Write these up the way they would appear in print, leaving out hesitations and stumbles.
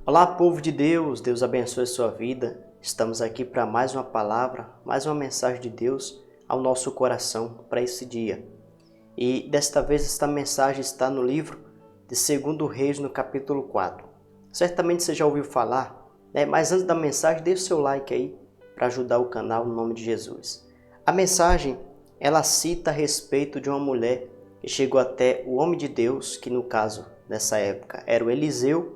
Olá, povo de Deus, Deus abençoe a sua vida. Estamos aqui para mais uma palavra, mais uma mensagem de Deus ao nosso coração para esse dia. E desta vez esta mensagem está no livro de 2 Reis, no capítulo 4. Certamente você já ouviu falar, né? Mas antes da mensagem, deixe o seu like aí para ajudar o canal no nome de Jesus. A mensagem, ela cita a respeito de uma mulher que chegou até o homem de Deus, que no caso, nessa época, era o Eliseu,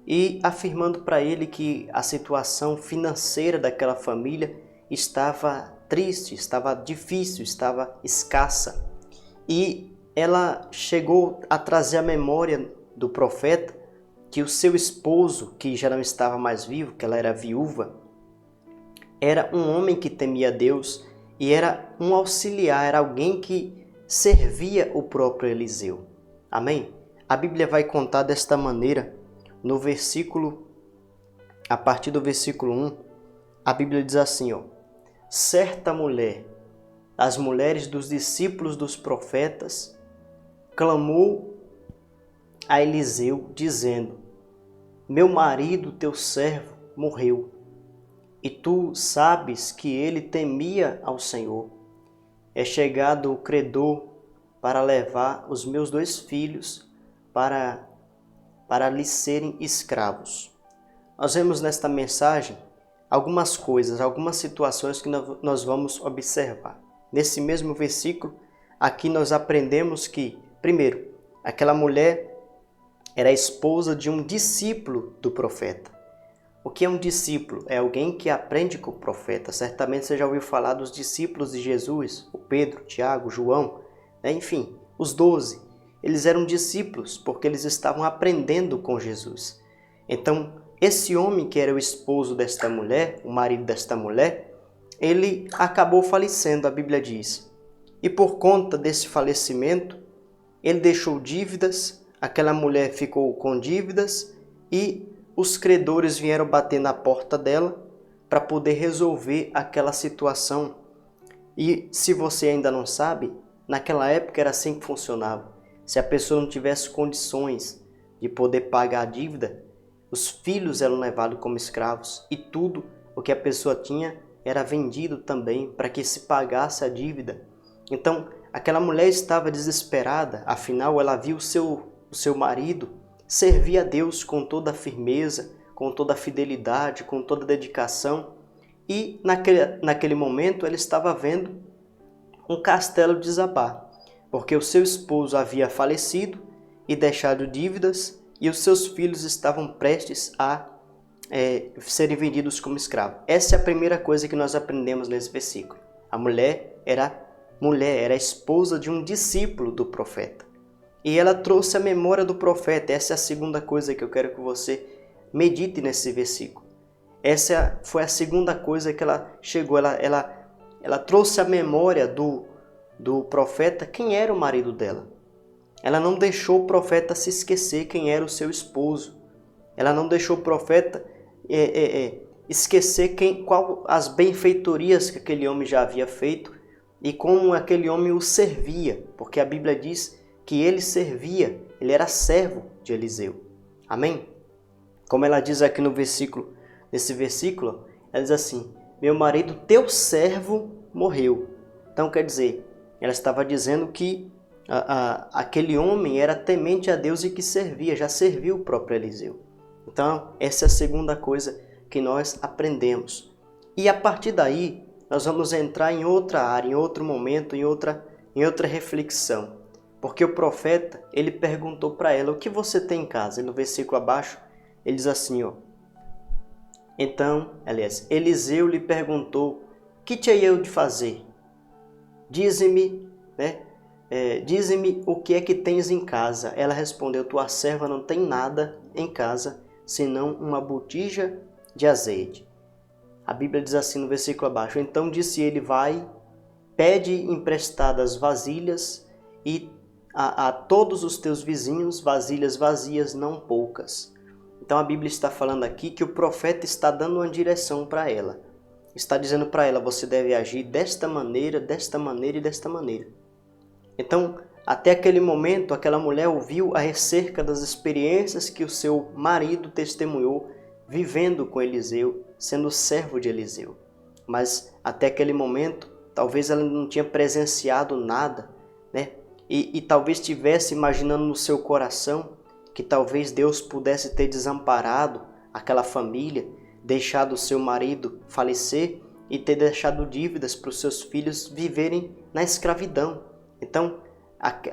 e afirmando para ele que a situação financeira daquela família estava triste, estava difícil, estava escassa. E ela chegou a trazer à memória do profeta que o seu esposo, que já não estava mais vivo, que ela era viúva, era um homem que temia Deus e era um auxiliar, era alguém que servia o próprio Eliseu. Amém? A Bíblia vai contar desta maneira. No versículo, a partir do versículo 1, a Bíblia diz assim, certa mulher, as mulheres dos discípulos dos profetas, clamou a Eliseu, dizendo, meu marido, teu servo, morreu, e tu sabes que ele temia ao Senhor. É chegado o credor para levar os meus 2 filhos para lhes serem escravos. Nós vemos nesta mensagem algumas coisas, algumas situações que nós vamos observar. Nesse mesmo versículo, aqui nós aprendemos que, primeiro, aquela mulher era a esposa de um discípulo do profeta. O que é um discípulo? É alguém que aprende com o profeta. Certamente você já ouviu falar dos discípulos de Jesus, o Pedro, Tiago, João, enfim, os 12. Eles eram discípulos porque eles estavam aprendendo com Jesus. Então, esse homem que era o esposo desta mulher, o marido desta mulher, ele acabou falecendo, a Bíblia diz. E por conta desse falecimento, ele deixou dívidas, aquela mulher ficou com dívidas e os credores vieram bater na porta dela para poder resolver aquela situação. E se você ainda não sabe, naquela época era assim que funcionava. Se a pessoa não tivesse condições de poder pagar a dívida, os filhos eram levados como escravos e tudo o que a pessoa tinha era vendido também para que se pagasse a dívida. Então, aquela mulher estava desesperada, afinal ela viu o seu marido servir a Deus com toda a firmeza, com toda a fidelidade, com toda a dedicação. E naquele momento ela estava vendo um castelo desabar, porque o seu esposo havia falecido e deixado dívidas e os seus filhos estavam prestes a serem vendidos como escravos. Essa é a primeira coisa que nós aprendemos nesse versículo. A mulher era a esposa de um discípulo do profeta. E ela trouxe a memória do profeta. Essa é a segunda coisa que eu quero que você medite nesse versículo. Essa foi a segunda coisa que ela chegou. Ela trouxe a memória do profeta quem era o marido dela. Ela não deixou o profeta se esquecer quem era o seu esposo. Ela não deixou o profeta esquecer qual as benfeitorias que aquele homem já havia feito e como aquele homem o servia, porque a Bíblia diz que ele servia, ele era servo de Eliseu. Amém? Como ela diz aqui nesse versículo, ela diz assim, meu marido, teu servo, morreu. Então quer dizer, ela estava dizendo que aquele homem era temente a Deus e que já serviu o próprio Eliseu. Então, essa é a segunda coisa que nós aprendemos. E a partir daí, nós vamos entrar em outra área, em outro momento, em outra reflexão. Porque o profeta, ele perguntou para ela, o que você tem em casa? E no versículo abaixo, ele diz assim, então, Eliseu lhe perguntou, que te hei eu de fazer? Dize-me, dize-me o que é que tens em casa. Ela respondeu, tua serva não tem nada em casa, senão uma botija de azeite. A Bíblia diz assim no versículo abaixo, então disse ele, vai, pede emprestadas vasilhas e a todos os teus vizinhos vasilhas vazias, não poucas. Então a Bíblia está falando aqui que o profeta está dando uma direção para ela. Está dizendo para ela, você deve agir desta maneira e desta maneira. Então até aquele momento, aquela mulher ouviu acerca das experiências que o seu marido testemunhou vivendo com Eliseu, sendo servo de Eliseu. Mas até aquele momento, talvez ela não tinha presenciado nada, né? E talvez estivesse imaginando no seu coração que talvez Deus pudesse ter desamparado aquela família, deixado o seu marido falecer e ter deixado dívidas para os seus filhos viverem na escravidão. Então,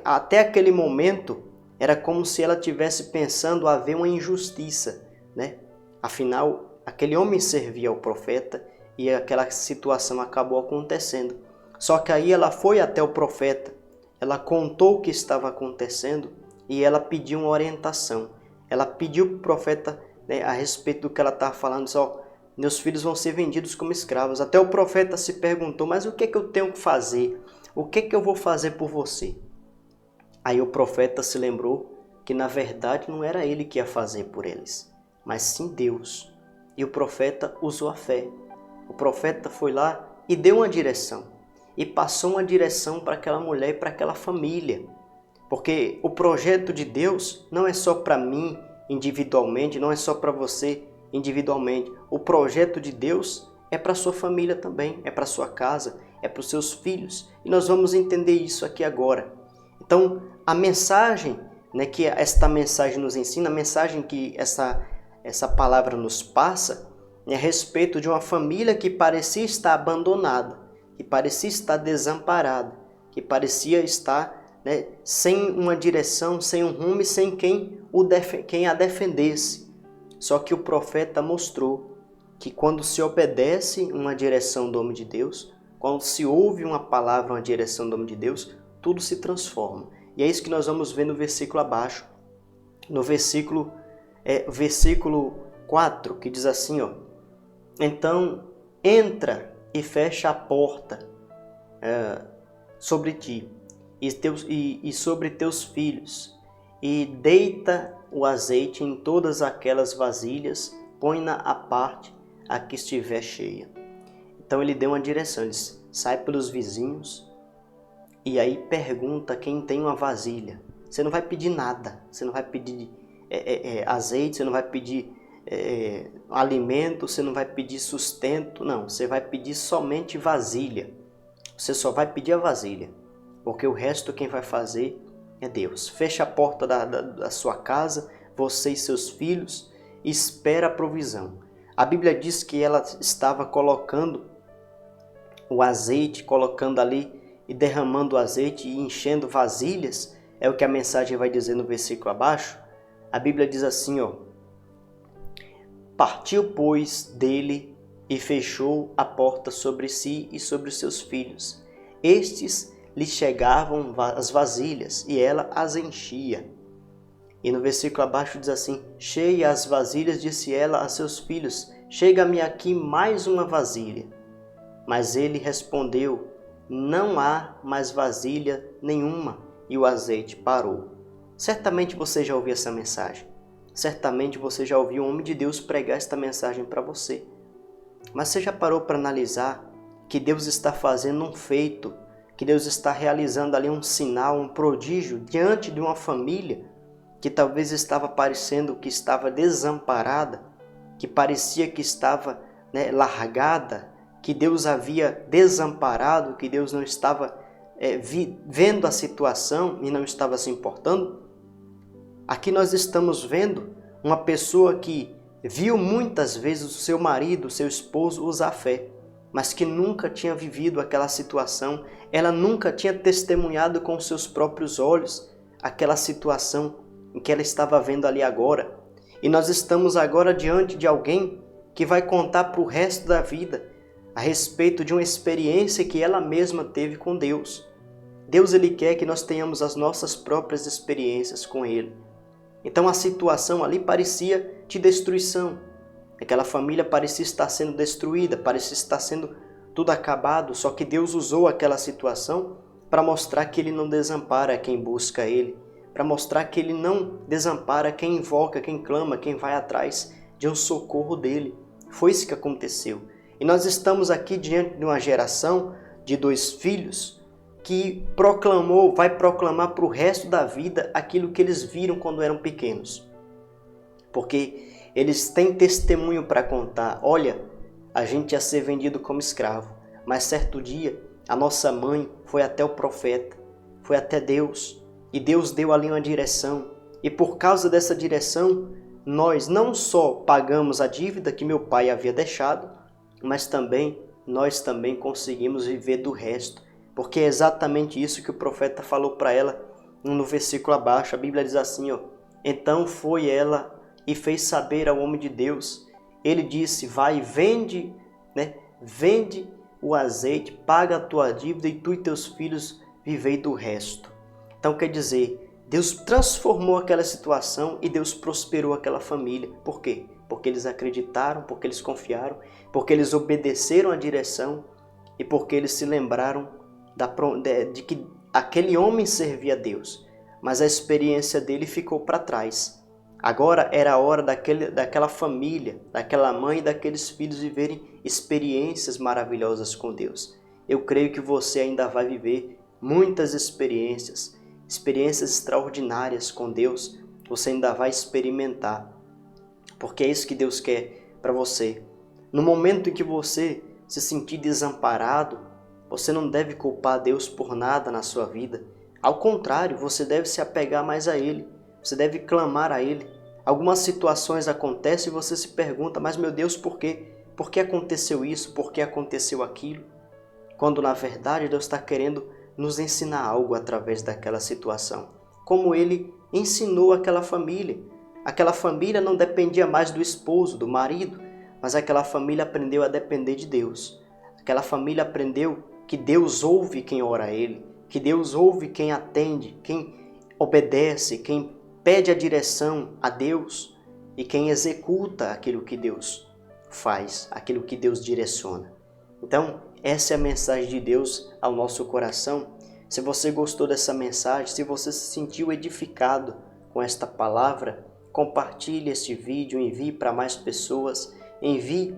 até aquele momento, era como se ela estivesse pensando haver uma injustiça, né? Afinal, aquele homem servia ao profeta e aquela situação acabou acontecendo. Só que aí ela foi até o profeta, ela contou o que estava acontecendo e ela pediu uma orientação. Ela pediu para o profeta, né, a respeito do que ela estava falando, disse, meus filhos vão ser vendidos como escravos. Até o profeta se perguntou, mas o que é que eu tenho que fazer? O que é que eu vou fazer por você? Aí o profeta se lembrou que na verdade não era ele que ia fazer por eles, mas sim Deus. E o profeta usou a fé. O profeta foi lá e deu uma direção. E passou uma direção para aquela mulher e para aquela família. Porque o projeto de Deus não é só para mim individualmente, não é só para você individualmente. O projeto de Deus é para a sua família também, é para a sua casa, é para os seus filhos. E nós vamos entender isso aqui agora. Então, a mensagem, né, que esta mensagem nos ensina, a mensagem que essa palavra nos passa, é a respeito de uma família que parecia estar abandonada, que parecia estar desamparada, que parecia estar, né, sem uma direção, sem um rumo e sem quem a defendesse. Só que o profeta mostrou que quando se obedece uma direção do homem de Deus, quando se ouve uma palavra, uma direção do homem de Deus, tudo se transforma. E é isso que nós vamos ver no versículo abaixo. No versículo 4, que diz assim, então entra e fecha a porta sobre ti e sobre teus filhos, e deita o azeite em todas aquelas vasilhas, põe-na à parte a que estiver cheia. Então ele deu uma direção, ele disse, sai pelos vizinhos e aí pergunta quem tem uma vasilha. Você não vai pedir nada, você não vai pedir azeite, você não vai pedir alimento, você não vai pedir sustento, não, você vai pedir somente vasilha. Você só vai pedir a vasilha, porque o resto quem vai fazer é Deus. Fecha a porta da sua casa, você e seus filhos, e espera a provisão. A Bíblia diz que ela estava colocando o azeite, colocando ali e derramando o azeite e enchendo vasilhas, é o que a mensagem vai dizer no versículo abaixo. A Bíblia diz assim, partiu, pois, dele e fechou a porta sobre si e sobre os seus filhos. Estes lhe chegavam as vasilhas e ela as enchia. E no versículo abaixo diz assim, cheia as vasilhas, disse ela a seus filhos, chega-me aqui mais uma vasilha. Mas ele respondeu, não há mais vasilha nenhuma, e o azeite parou. Certamente você já ouviu essa mensagem. Certamente você já ouviu um homem de Deus pregar esta mensagem para você. Mas você já parou para analisar que Deus está fazendo um feito, que Deus está realizando ali um sinal, um prodígio diante de uma família que talvez estava parecendo que estava desamparada, que parecia que estava, largada, que Deus havia desamparado, que Deus não estava vendo a situação e não estava se importando? Aqui nós estamos vendo uma pessoa que viu muitas vezes o seu marido, o seu esposo usar fé, mas que nunca tinha vivido aquela situação, ela nunca tinha testemunhado com seus próprios olhos aquela situação em que ela estava vendo ali agora. E nós estamos agora diante de alguém que vai contar para o resto da vida a respeito de uma experiência que ela mesma teve com Deus. Deus, Ele quer que nós tenhamos as nossas próprias experiências com Ele. Então a situação ali parecia de destruição. Aquela família parecia estar sendo destruída, parecia estar sendo tudo acabado, só que Deus usou aquela situação para mostrar que Ele não desampara quem busca Ele, para mostrar que Ele não desampara quem invoca, quem clama, quem vai atrás de um socorro dEle. Foi isso que aconteceu. E nós estamos aqui diante de uma geração de 2 filhos que vai proclamar para o resto da vida aquilo que eles viram quando eram pequenos. Porque eles têm testemunho para contar. Olha, a gente ia ser vendido como escravo, mas certo dia a nossa mãe foi até o profeta, foi até Deus, e Deus deu ali uma direção. E por causa dessa direção, nós não só pagamos a dívida que meu pai havia deixado, mas nós também conseguimos viver do resto. Porque é exatamente isso que o profeta falou para ela no versículo abaixo. A Bíblia diz assim, ó: então foi ela e fez saber ao homem de Deus. Ele disse: vai, vende o azeite, paga a tua dívida e tu e teus filhos vivei do resto. Então quer dizer, Deus transformou aquela situação e Deus prosperou aquela família. Por quê? Porque eles acreditaram, porque eles confiaram, porque eles obedeceram a direção e porque eles se lembraram de que aquele homem servia a Deus, mas a experiência dele ficou para trás. Agora era a hora daquela família, daquela mãe e daqueles filhos viverem experiências maravilhosas com Deus. Eu creio que você ainda vai viver muitas experiências extraordinárias com Deus. Você ainda vai experimentar, porque é isso que Deus quer para você. No momento em que você se sentir desamparado, você não deve culpar Deus por nada na sua vida. Ao contrário, você deve se apegar mais a Ele. Você deve clamar a Ele. Algumas situações acontecem e você se pergunta: mas meu Deus, por quê? Por que aconteceu isso? Por que aconteceu aquilo? Quando na verdade Deus está querendo nos ensinar algo através daquela situação. Como Ele ensinou aquela família. Aquela família não dependia mais do esposo, do marido, mas aquela família aprendeu a depender de Deus. Aquela família aprendeu que Deus ouve quem ora a Ele, que Deus ouve quem atende, quem obedece, quem pede a direção a Deus e quem executa aquilo que Deus faz, aquilo que Deus direciona. Então, essa é a mensagem de Deus ao nosso coração. Se você gostou dessa mensagem, se você se sentiu edificado com esta palavra, compartilhe este vídeo, envie para mais pessoas, envie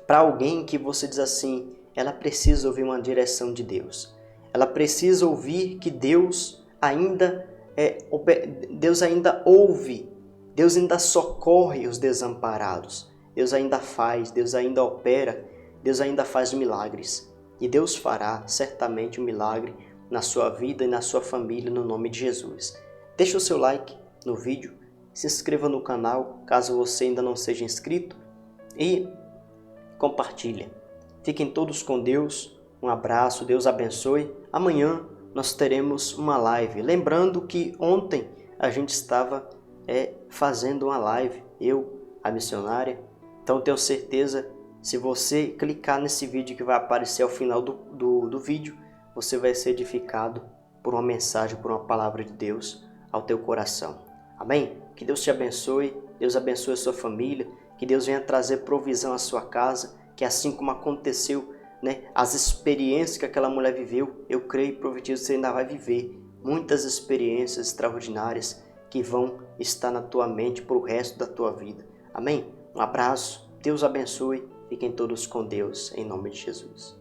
para alguém que você diz assim: ela precisa ouvir uma direção de Deus. Ela precisa ouvir que Deus ainda ouve, Deus ainda socorre os desamparados. Deus ainda faz, Deus ainda opera, Deus ainda faz milagres. E Deus fará certamente um milagre na sua vida e na sua família, no nome de Jesus. Deixe o seu like no vídeo, se inscreva no canal, caso você ainda não seja inscrito, e compartilhe. Fiquem todos com Deus, um abraço, Deus abençoe. Amanhã nós teremos uma live. Lembrando que ontem a gente estava fazendo uma live, eu, a missionária. Então tenho certeza, se você clicar nesse vídeo que vai aparecer ao final do vídeo, você vai ser edificado por uma mensagem, por uma palavra de Deus ao teu coração. Amém? Que Deus te abençoe, Deus abençoe a sua família, que Deus venha trazer provisão à sua casa, que assim como aconteceu, as experiências que aquela mulher viveu, eu creio e profetizo que você ainda vai viver muitas experiências extraordinárias que vão estar na tua mente para o resto da tua vida. Amém? Um abraço, Deus abençoe, fiquem todos com Deus, em nome de Jesus.